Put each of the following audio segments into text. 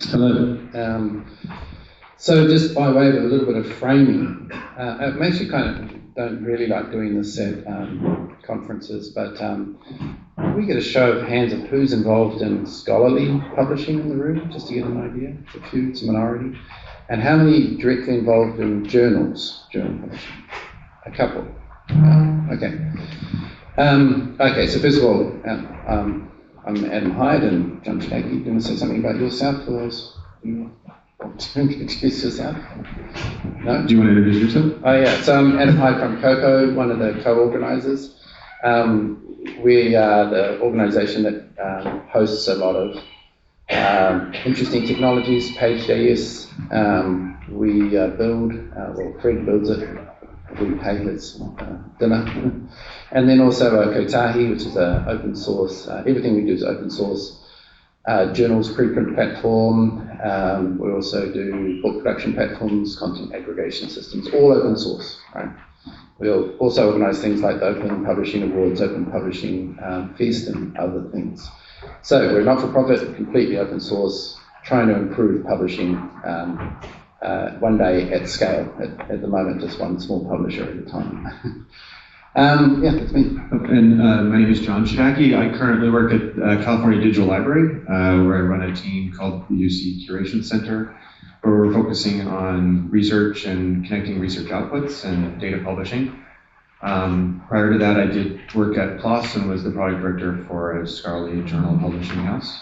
Hello. So just by way of a little bit of framing, I actually kind of don't really like doing this at conferences, but we get a show of hands of who's involved in scholarly publishing in the room, just to get an idea. A few, it's a minority. And how many directly involved in journal publishing? A couple. Okay. Okay, so first of all, I'm Adam Hyde and John Chodacki. Do you want to say something about yourself for those who want to introduce yourself? No? Do you want to introduce yourself? Oh yeah, so I'm Adam Hyde from COCO, one of the co-organisers. We are the organisation that hosts a lot of interesting technologies, Page.js. We build, Fred builds it, we pay his dinner. And then also Chodacki, which is an open source, everything we do is open source. Journals, preprint platform, we also do book production platforms, content aggregation systems, all open source, right? We'll also organise things like the Open Publishing Awards, Open Publishing Fest and other things. So we're not-for-profit, completely open source, trying to improve publishing one day at scale. At the moment, just one small publisher at a time. Yeah, that's me. And my name is John Chodacki. I currently work at California Digital Library, where I run a team called the UC Curation Center, where we're focusing on research and connecting research outputs and data publishing. Prior to that, I did work at PLOS and was the product director for a scholarly journal publishing house.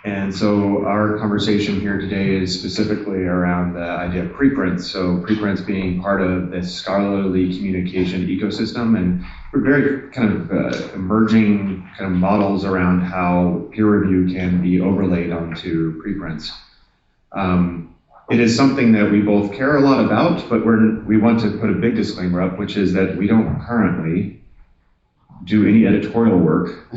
And so our conversation here today is specifically around the idea of preprints. So preprints being part of this scholarly communication ecosystem, and we're very kind of emerging kind of models around how peer review can be overlaid onto preprints. It is something that we both care a lot about, but we want to put a big disclaimer up, which is that we don't currently do any editorial work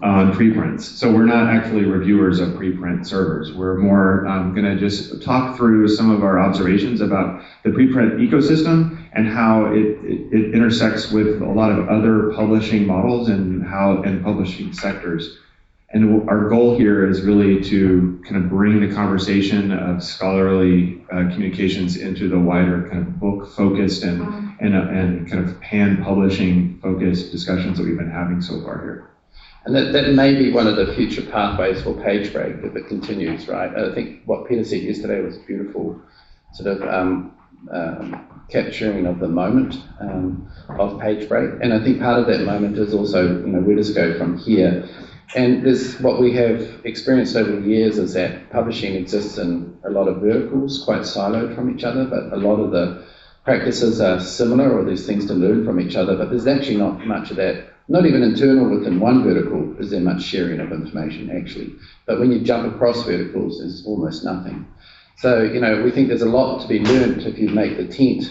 on preprints. So we're not actually reviewers of preprint servers. We're more going to just talk through some of our observations about the preprint ecosystem and how it intersects with a lot of other publishing models and publishing sectors. And our goal here is really to kind of bring the conversation of scholarly communications into the wider kind of book-focused and kind of pan-publishing focused discussions that we've been having so far here. And that may be one of the future pathways for PageBreak if it continues, right? I think what Peter said yesterday was beautiful, sort of capturing of the moment of PageBreak. And I think part of that moment is also, where does it go from here? And what we have experienced over the years is that publishing exists in a lot of verticals, quite siloed from each other, but a lot of the practices are similar, or there's things to learn from each other, but there's actually not much of that, not even internal within one vertical is there much sharing of information actually. But when you jump across verticals, there's almost nothing. So, we think there's a lot to be learned if you make the tent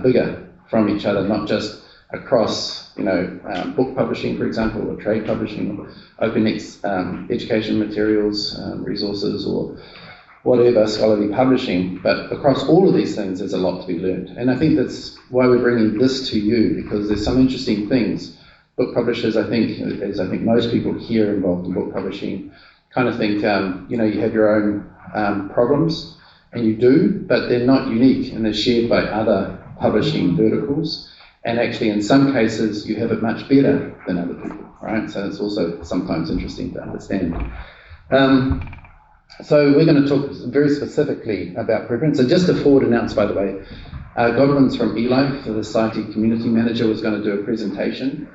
bigger from each other, not just across, book publishing, for example, or trade publishing, or open education materials, resources, or whatever, scholarly publishing, but across all of these things there's a lot to be learned. And I think that's why we're bringing this to you, because there's some interesting things. Book publishers, I think, as I think most people here involved in book publishing, kind of think, you have your own problems, and you do, but they're not unique, and they're shared by other publishing verticals. And actually, in some cases, you have it much better than other people, right? So it's also sometimes interesting to understand. So we're going to talk very specifically about preprints. So just a forward announce, by the way, Godwin's from Eli, for the Society Community Manager, was going to do a presentation.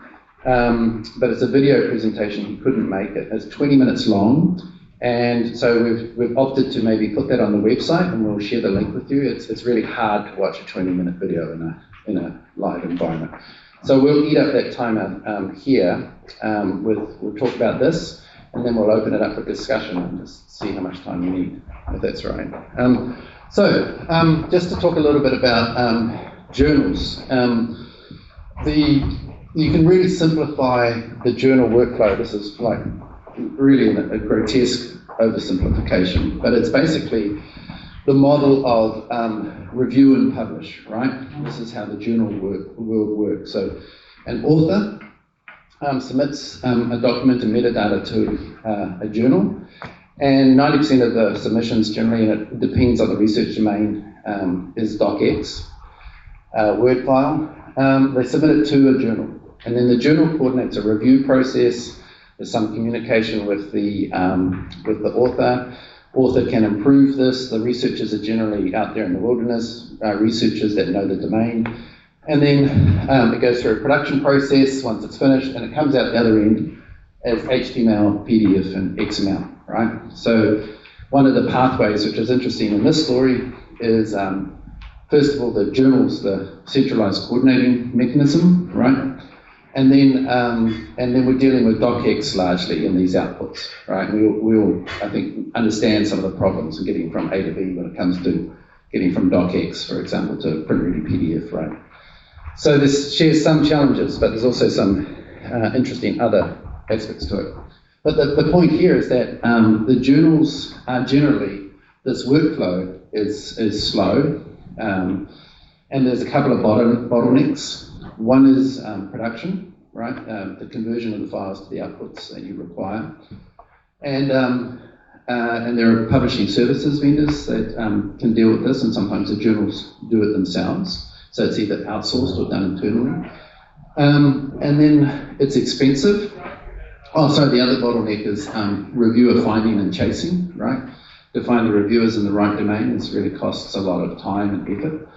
But it's a video presentation, he couldn't make it. It's 20 minutes long. And so we've opted to maybe put that on the website, and we'll share the link with you. It's really hard to watch a 20-minute video in a live environment. So we'll eat up that time out here. We'll talk about this, and then we'll open it up for discussion and just see how much time you need, if that's right. Just to talk a little bit about journals. You can really simplify the journal workflow. This is like really a grotesque oversimplification, but it's basically the model of review and publish, right? This is how the journal world works. So an author submits a document and metadata to a journal, And 90% of the submissions generally, and it depends on the research domain, is docx, Word file. They submit it to a journal, and then the journal coordinates a review process. There's some communication with the author. Author can improve this. The researchers are generally out there in the wilderness, researchers that know the domain. And then it goes through a production process once it's finished, and it comes out the other end as HTML, PDF, and XML, right? So one of the pathways, which is interesting in this story, is first of all, the journal's the centralized coordinating mechanism, right? And then we're dealing with docx largely in these outputs, right? We all, I think, understand some of the problems of getting from A to B when it comes to getting from docx, for example, to print-ready PDF, right? So this shares some challenges, but there's also some interesting other aspects to it. But the point here is that the journals are generally, this workflow is slow, and there's a couple of bottlenecks. One is production, right? The conversion of the files to the outputs that you require. And there are publishing services vendors that can deal with this, and sometimes the journals do it themselves. So it's either outsourced or done internally. And then it's expensive. Oh, sorry, the other bottleneck is reviewer finding and chasing, right? To find the reviewers in the right domain, this really costs a lot of time and effort.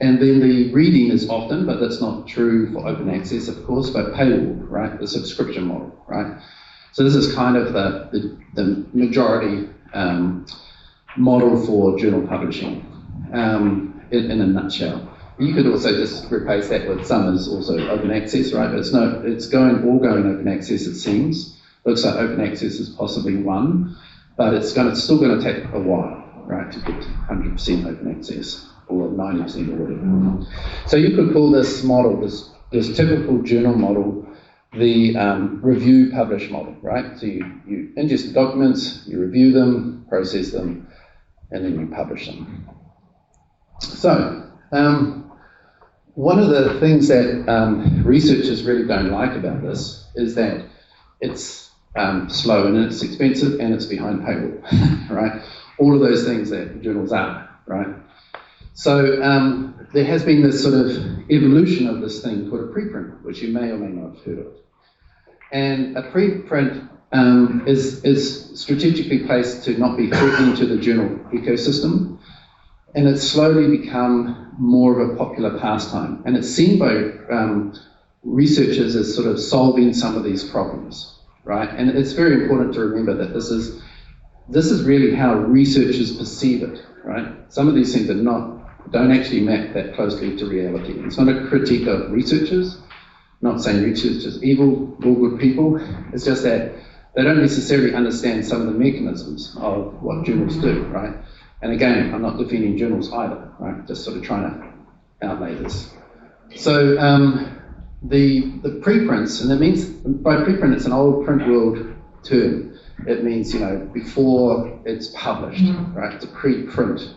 And then the reading is often, but that's not true for open access, of course, but paywall, right? The subscription model, right? So this is kind of the majority model for journal publishing in a nutshell. You could also just replace that with some as also open access, right? But it's all going open access, it seems. Looks like open access is possibly one, but it's still going to take a while, right, to get 100% open access or 90% or whatever. So you could call this model, this typical journal model, the review publish model, right? So you ingest the documents, you review them, process them, and then you publish them. So one of the things that researchers really don't like about this is that it's slow and it's expensive and it's behind paywall, right? All of those things that journals are, right? So there has been this sort of evolution of this thing called a preprint, which you may or may not have heard of. And a preprint is strategically placed to not be threatening to the journal ecosystem, and it's slowly become more of a popular pastime. And it's seen by researchers as sort of solving some of these problems, right? And it's very important to remember that this is really how researchers perceive it, right? Some of these things don't actually map that closely to reality. It's not a critique of researchers, not saying researchers is evil, all good people. It's just that they don't necessarily understand some of the mechanisms of what journals do, right? And again, I'm not defending journals either, right? Just sort of trying to outlay this. So the preprints, and it means, by preprint, it's an old print world term. It means, before it's published, right? It's a preprint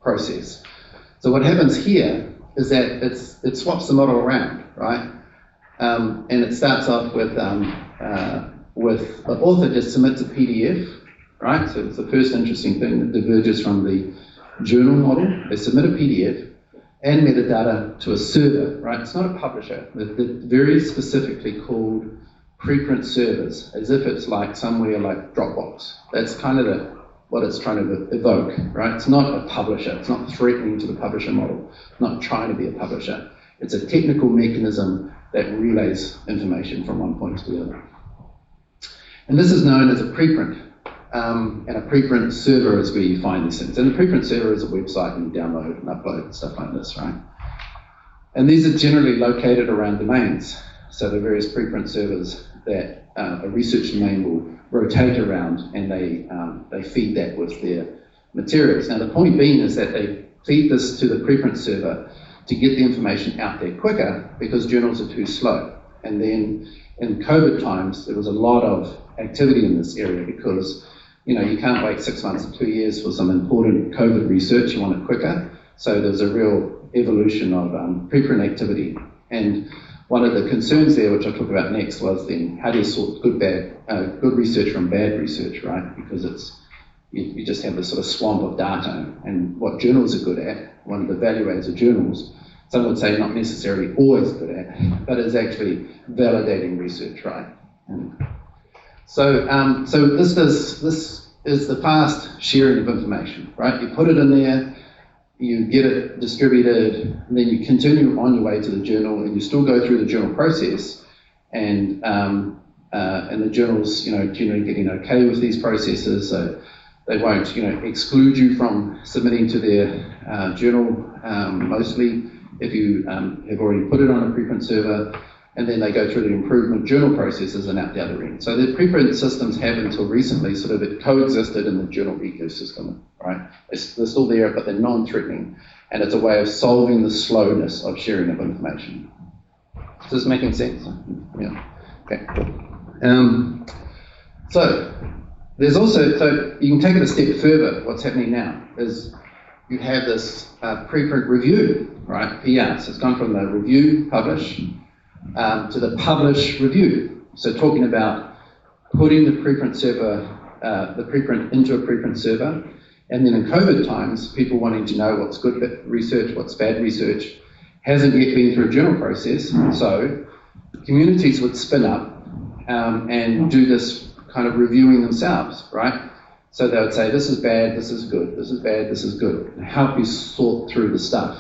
process. So what happens here is that it swaps the model around, right? And it starts off with the author just submits a PDF, right? So it's the first interesting thing that diverges from the journal model. They submit a PDF and metadata to a server, right? It's not a publisher. They're very specifically called preprint servers, as if it's like somewhere like Dropbox. That's kind of what it's trying to evoke, right? It's not a publisher. It's not threatening to the publisher model. It's not trying to be a publisher. It's a technical mechanism that relays information from one point to the other. And this is known as a preprint. And a preprint server is where you find these things. And a preprint server is a website and you download and upload stuff like this, right? And these are generally located around domains. So the various preprint servers that a research domain will rotate around, and they feed that with their materials. Now the point being is that they feed this to the preprint server to get the information out there quicker because journals are too slow. And then in COVID times, there was a lot of activity in this area because you can't wait 6 months or 2 years for some important COVID research. You want it quicker. So there's a real evolution of preprint activity. And one of the concerns there, which I'll talk about next, was then how do you sort good research from bad research, right? Because you just have this sort of swamp of data, and what journals are good at, one of the evaluators of journals, some would say not necessarily always good at, but is actually validating research, right? So this is the fast sharing of information, right? You put it in there, you get it distributed, and then you continue on your way to the journal, and you still go through the journal process, and the journals, generally getting okay with these processes, so they won't, exclude you from submitting to their journal, mostly if you have already put it on a preprint server, and then they go through the improvement journal processes and out the other end. So the preprint systems have until recently sort of coexisted in the journal ecosystem, right? They're still there, but they're non-threatening, and it's a way of solving the slowness of sharing of information. Is this making sense? Yeah. Okay. So there's also, so you can take it a step further. What's happening now is you have this preprint review, right? PR. So it's gone from the review, publish, to the publish, review. So talking about putting the preprint server, the preprint into a preprint server, and then in COVID times, people wanting to know what's good research, what's bad research, hasn't yet been through a journal process. So communities would spin up and do this kind of reviewing themselves, right? So they would say, this is bad, this is good, this is bad, this is good, and help you sort through the stuff.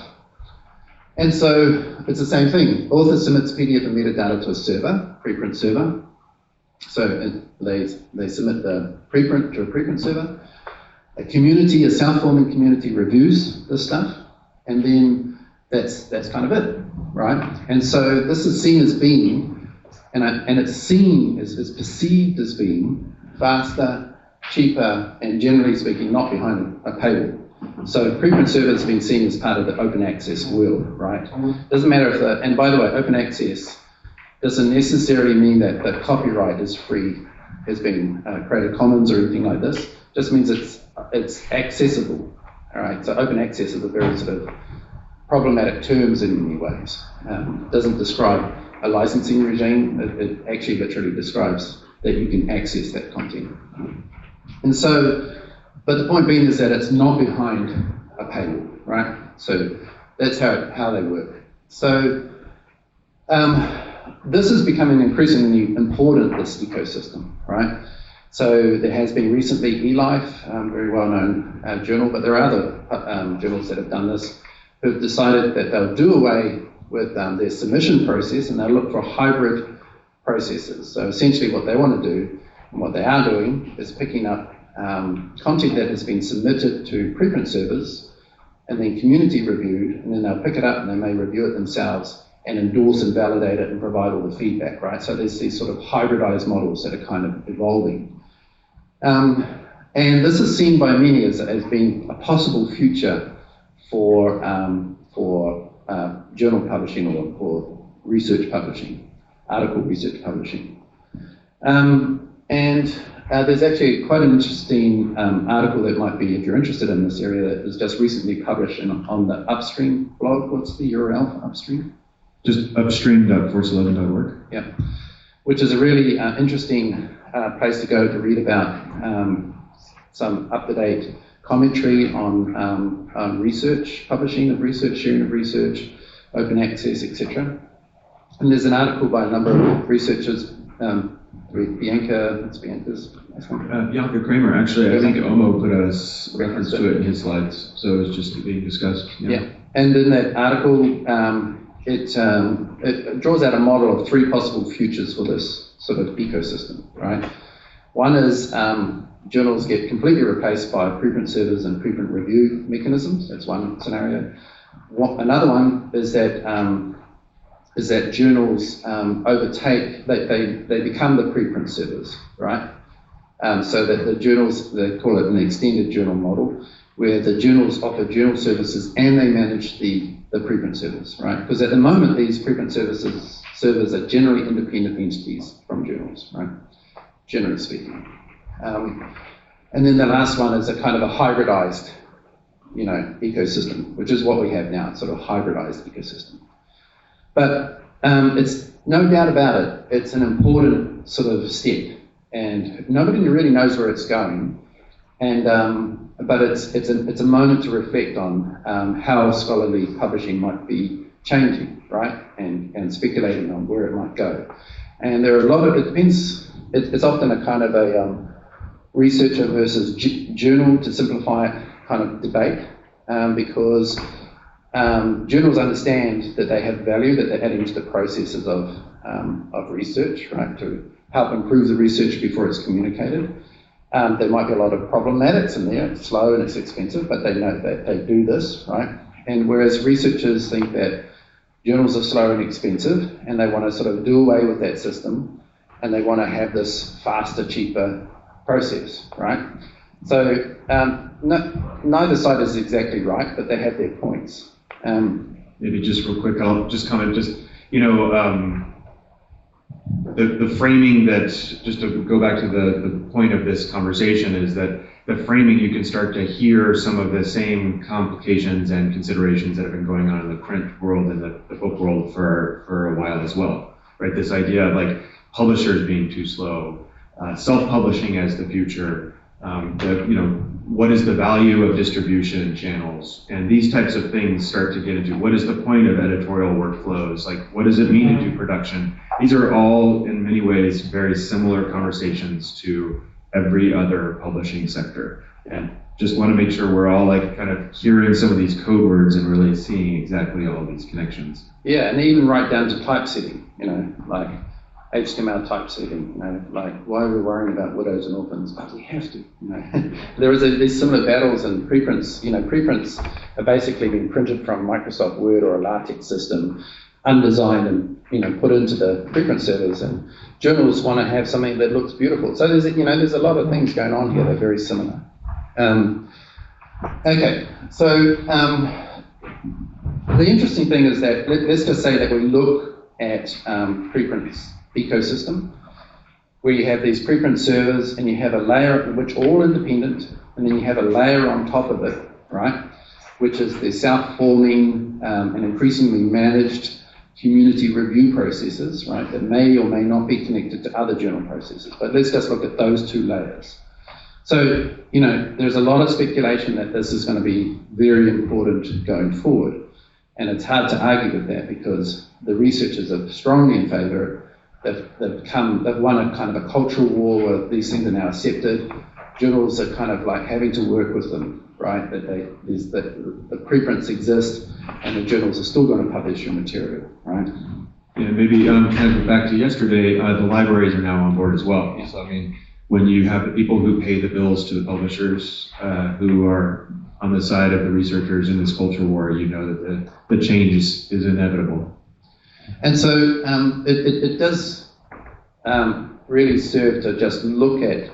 And so it's the same thing. Author submits PDF and metadata to a server, preprint server. So they submit the preprint to a preprint server. A community, a self-forming community, reviews this stuff, and then that's kind of it, right? And so this is seen as being, and it's seen as perceived as being faster, cheaper, and generally speaking, not behind a paywall. So preprint server has been seen as part of the open access world, right? Doesn't matter if and by the way, open access doesn't necessarily mean that the copyright is free, has been Creative Commons or anything like this. Just means it's accessible, all right? So open access is a very sort of problematic terms in many ways. Doesn't describe a licensing regime. It actually literally describes that you can access that content. And so, but the point being is that it's not behind a paywall, right? So that's how they work. So this is becoming increasingly important, this ecosystem, right? So there has been recently eLife, very well-known journal, but there are other journals that have done this, who've decided that they'll do away with their submission process and they'll look for hybrid processes. So essentially what they want to do, and what they are doing, is picking up content that has been submitted to preprint servers and then community reviewed, and then they'll pick it up and they may review it themselves and endorse and validate it and provide all the feedback, right? So there's these sort of hybridized models that are kind of evolving. And this is seen by many as being a possible future for journal publishing or research publishing, article research publishing. There's actually quite an interesting article that might be, if you're interested in this area, that was just recently published on the Upstream blog. What's the URL for Upstream? Just upstream.force11.org. Yeah, which is a really interesting place to go to read about some up-to-date commentary on research, publishing of research, sharing of research, open access, etc. And there's an article by a number of researchers, Bianca Kramer, actually, I think Omo put a reference to it in his slides, so it's just being discussed. Yeah, and in that article, it draws out a model of three possible futures for this sort of ecosystem, right? One is journals get completely replaced by preprint servers and preprint review mechanisms. That's one scenario. Another one is that journals overtake, they become the preprint servers, right? So that the journals, they call it an extended journal model, where the journals offer journal services and they manage the preprint servers, right? Because at the moment, these preprint servers are generally independent entities from journals, right? Generally speaking. And then the last one is a kind of a hybridized, ecosystem, which is what we have now, sort of hybridized ecosystem. But It's no doubt about it. It's an important sort of step, and nobody really knows where it's going. And but it's a moment to reflect on how scholarly publishing might be changing, right? And speculating on where it might go. And there are a lot of, it depends. It's often a kind of a researcher versus journal, to simplify it, kind of debate, because journals understand that they have value that they're adding to the processes of research, right, to help improve the research before it's communicated. There might be a lot of problematics in there. It's slow and it's expensive, but they know that they do this, right? And whereas researchers think that journals are slow and expensive, and they want to sort of do away with that system, and they want to have this faster, cheaper process, right? So neither side is exactly right, but they have their points. Maybe just real quick, I'll just comment, the framing that, just to go back to the point of this conversation, is that the framing, you can start to hear some of the same complications and considerations that have been going on in the print world and the book world for a while as well, right? This idea of like publishers being too slow, self-publishing as the future, what is the value of distribution channels, and these types of things start to get into what is the point of editorial workflows, like what does it mean to do production. These are all in many ways very similar conversations to every other publishing sector, and just want to make sure we're all like kind of hearing some of these code words and really seeing exactly all these connections. Yeah, and even right down to typesetting, like HTML typesetting, like why are we worrying about widows and orphans? But we have to, There is these similar battles and preprints. Preprints are basically being printed from Microsoft Word or a LaTeX system, undesigned and put into the preprint servers, and journals want to have something that looks beautiful. So there's a lot of things going on here that are very similar. Okay, so the interesting thing is that let's just say that we look at preprint's ecosystem, where you have these preprint servers and you have a layer which all independent, and then you have a layer on top of it, right, which is the self-forming and increasingly managed community review processes, right, that may or may not be connected to other journal processes. But let's just look at those two layers. So, there's a lot of speculation that this is going to be very important going forward. And it's hard to argue with that because the researchers are strongly in favor. They've won a kind of a cultural war where these things are now accepted. Journals are kind of like having to work with them, right? That the preprints exist, and the journals are still going to publish your material, right? Yeah, maybe kind of back to yesterday, the libraries are now on board as well. Yeah. So I mean, when you have the people who pay the bills to the publishers, who are on the side of the researchers in this culture war, that the change is inevitable. And so it does really serve to just look at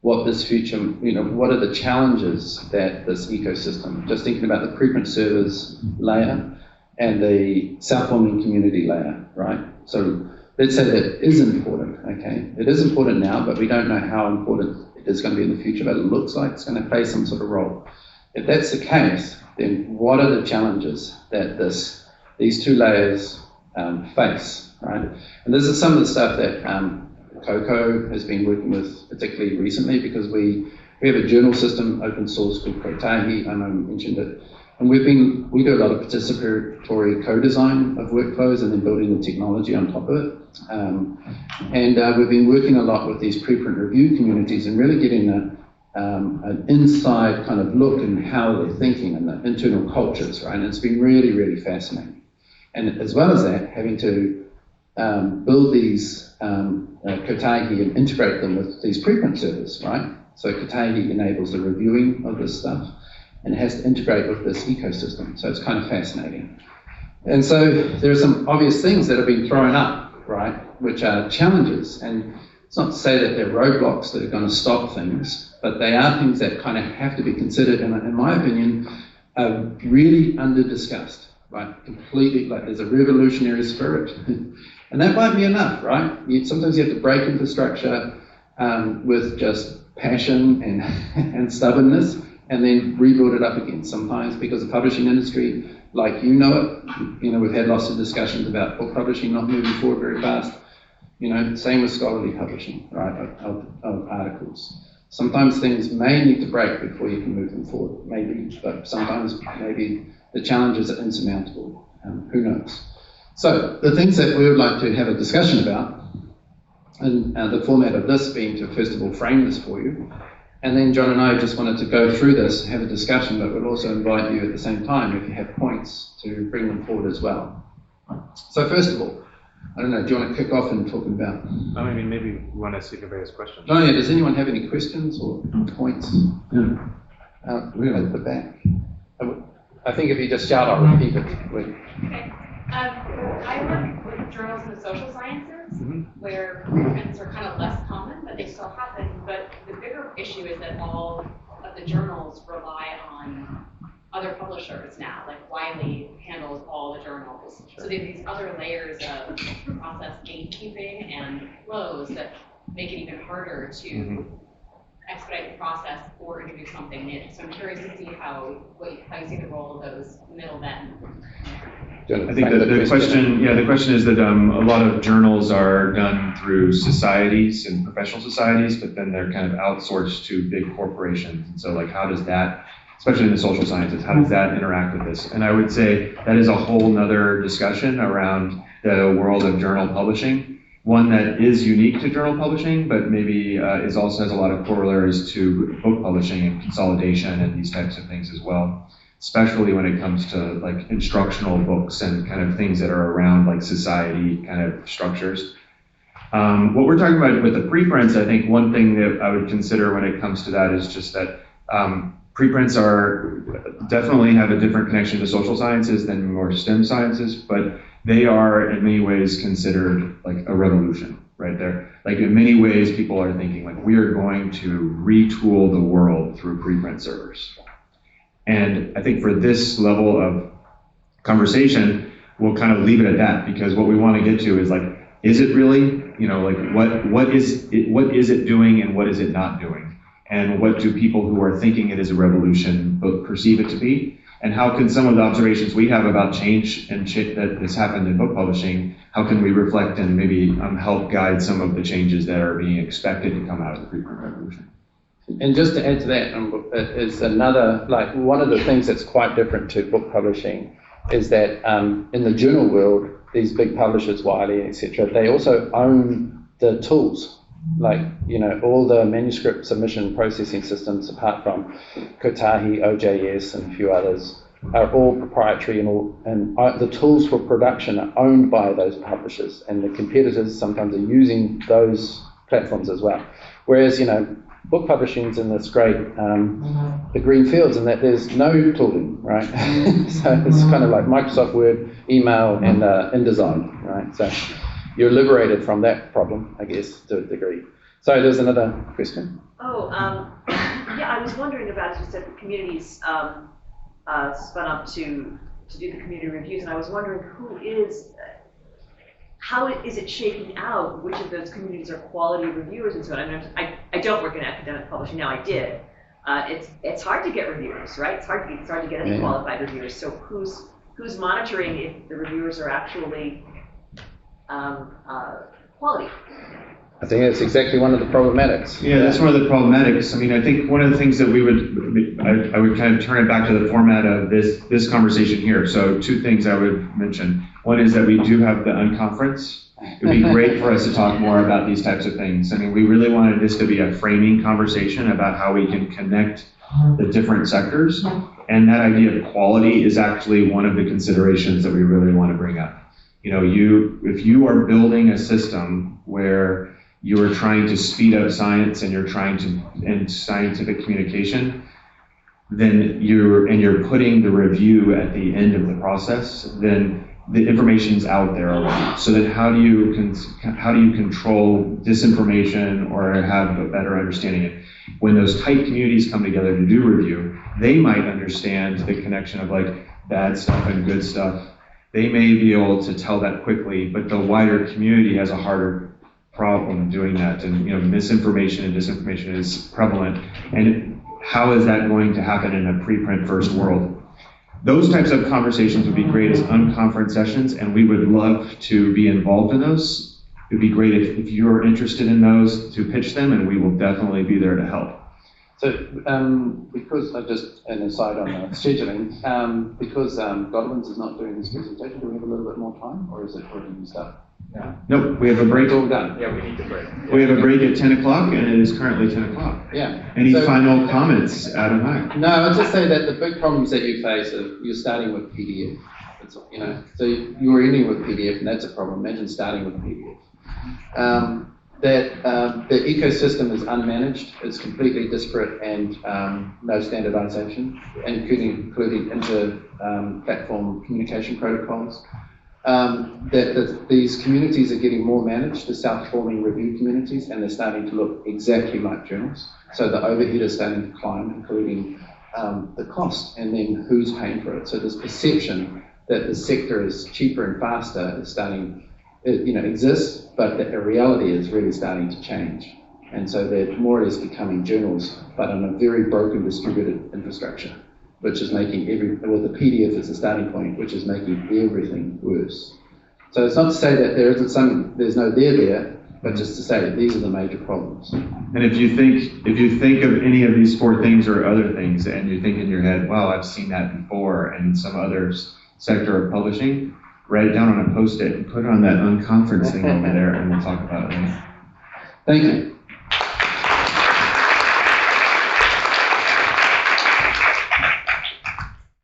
what this future, what are the challenges that this ecosystem, just thinking about the preprint servers layer and the self-forming community layer, right? So let's say that is important, okay? It is important now, but we don't know how important it is going to be in the future, but it looks like it's going to play some sort of role. If that's the case, then what are the challenges that these two layers face, right? And this is some of the stuff that Coco has been working with particularly recently, because we have a journal system, open source, called Chodacki. I know you mentioned it. And we do a lot of participatory co-design of workflows and then building the technology on top of it. And we've been working a lot with these preprint review communities and really getting an inside kind of look in how they're thinking and the internal cultures, right? And it's been really, really fascinating. And as well as that, having to build these Chodacki and integrate them with these preprint servers, right? So Chodacki enables the reviewing of this stuff and it has to integrate with this ecosystem. So it's kind of fascinating. And so there are some obvious things that have been thrown up, right, which are challenges. And it's not to say that they're roadblocks that are going to stop things, but they are things that kind of have to be considered, and in my opinion, are really under-discussed. Right, completely, like there's a revolutionary spirit. And that might be enough, right? Sometimes you have to break infrastructure with just passion and stubbornness, and then rebuild it up again. Sometimes because the publishing industry, like you know it, we've had lots of discussions about book publishing not moving forward very fast. Same with scholarly publishing, right, of articles. Sometimes things may need to break before you can move them forward, maybe, but sometimes maybe the challenges are insurmountable. Who knows? So the things that we would like to have a discussion about, and the format of this being to first of all frame this for you, and then John and I just wanted to go through this, have a discussion, but we'll also invite you at the same time, if you have points, to bring them forward as well. So first of all, I don't know, do you want to kick off and talk about? I mean, maybe we want to see the various questions. Oh yeah, does anyone have any questions or points? Yeah. We're at the back. I think if you just shout, I'll repeat it. Okay. I work with journals in the social sciences, where preprints are kind of less common, but they still happen. But the bigger issue is that all of the journals rely on other publishers now, like Wiley handles all the journals. So they have these other layers of process gatekeeping and flows that make it even harder to expedite the process or introduce something new. So I'm curious to see how you see the role of those middlemen. I think the question is that a lot of journals are done through societies and professional societies, but then they're kind of outsourced to big corporations. And so, like, how does that, especially in the social sciences, how does that interact with this? And I would say that is a whole nother discussion around the world of journal publishing. One that is unique to journal publishing, but maybe also has a lot of corollaries to book publishing and consolidation and these types of things as well, especially when it comes to like instructional books and kind of things that are around like society kind of structures. What we're talking about with the preprints, I think one thing that I would consider when it comes to that is just that preprints definitely have a different connection to social sciences than more STEM sciences, but they are in many ways considered like a revolution, right? They're like in many ways people are thinking like we are going to retool the world through preprint servers. And I think for this level of conversation, we'll kind of leave it at that, because what we want to get to is like, is it really, like what is it doing and what is it not doing? And what do people who are thinking it is a revolution perceive it to be? And how can some of the observations we have about change and that has happened in book publishing, how can we reflect and maybe help guide some of the changes that are being expected to come out of the preprint revolution? And just to add to that, is another, like one of the things that's quite different to book publishing is that in the journal world, these big publishers, Wiley, etc., they also own the tools. Like, all the manuscript submission processing systems, apart from Chodacki, OJS, and a few others, are all proprietary, and the tools for production are owned by those publishers, and the competitors sometimes are using those platforms as well. Whereas, book publishing is in this great, the green fields, and that there's no tooling, right? So it's kind of like Microsoft Word, email, and InDesign, right? So you're liberated from that problem, I guess, to a degree. So there's another question. Yeah, I was wondering about just that the communities spun up to do the community reviews, and I was wondering how is it shaking out? Which of those communities are quality reviewers and so on? I don't work in academic publishing now. I did. It's hard to get reviewers, right? It's hard to get any qualified reviewers. So who's monitoring if the reviewers are actually quality? I think that's exactly one of the problematics. Yeah, that's one of the problematics. I mean, I think one of the things that I would kind of turn it back to the format of this conversation here. So two things I would mention. One is that we do have the unconference. It would be great for us to talk more about these types of things. I mean, we really wanted this to be a framing conversation about how we can connect the different sectors. And that idea of quality is actually one of the considerations that we really want to bring up. If you are building a system where you are trying to speed up science and and scientific communication, then you're putting the review at the end of the process, then the information's out there already. So then how do you control disinformation or have a better understanding? When those tight communities come together to do review, they might understand the connection of like bad stuff and good stuff. They may be able to tell that quickly, but the wider community has a harder problem doing that. And misinformation and disinformation is prevalent. And how is that going to happen in a preprint first world? Those types of conversations would be great as unconference sessions, and we would love to be involved in those. It'd be great if you're interested in those to pitch them, and we will definitely be there to help. So, because I just an aside on scheduling, because Godwin's is not doing this presentation, do we have a little bit more time, or is it already used up? Yeah. Nope, we have a break. It's all done. Yeah, we need to break. We have a break at 10 o'clock, and it is currently 10 o'clock. Yeah. Any So- final comments, Adam Hyde? No, I'd just say that the big problems that you face are you're starting with PDF. It's, so you're ending with PDF, and that's a problem. Imagine starting with PDF. The ecosystem is unmanaged, it's completely disparate, and no standardization, including inter-platform communication protocols. These communities are getting more managed, the self-forming review communities, and they're starting to look exactly like journals. So the overhead is starting to climb, including the cost, and then who's paying for it. So this perception that the sector is cheaper and faster is starting, exists, but the reality is really starting to change. And so they're more or less becoming journals, but on a very broken distributed infrastructure, which is making the PDF is the starting point, which is making everything worse. So it's not to say that there's no there, but just to say that these are the major problems. And if you think of any of these 4 things or other things, and you think in your head, wow, I've seen that before in some other sector of publishing, write it down on a Post-it and put it on that unconference thing over there, and we'll talk about it later. Thank you.